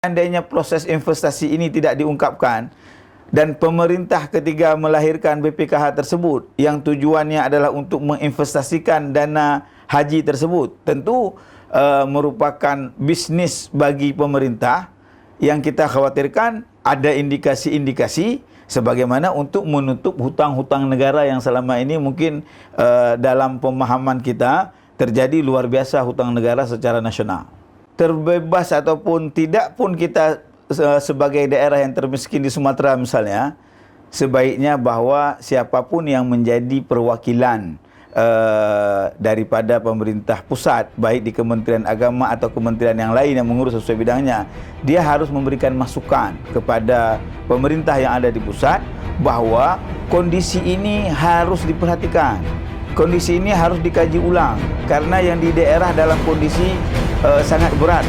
Seandainya proses investasi ini tidak diungkapkan dan pemerintah ketika melahirkan BPKH tersebut yang tujuannya adalah untuk menginvestasikan dana haji tersebut, tentu merupakan bisnis bagi pemerintah yang kita khawatirkan ada indikasi-indikasi sebagaimana untuk menutup hutang-hutang negara yang selama ini mungkin dalam pemahaman kita terjadi luar biasa hutang negara secara nasional. Terbebas ataupun tidak pun kita sebagai daerah yang termiskin di Sumatera misalnya, sebaiknya bahwa siapapun yang menjadi perwakilan daripada pemerintah pusat, baik di Kementerian Agama atau kementerian yang lain yang mengurus sesuai bidangnya, dia harus memberikan masukan kepada pemerintah yang ada di pusat bahwa kondisi ini harus diperhatikan. Kondisi ini harus dikaji ulang karena yang di daerah dalam kondisi sangat berat.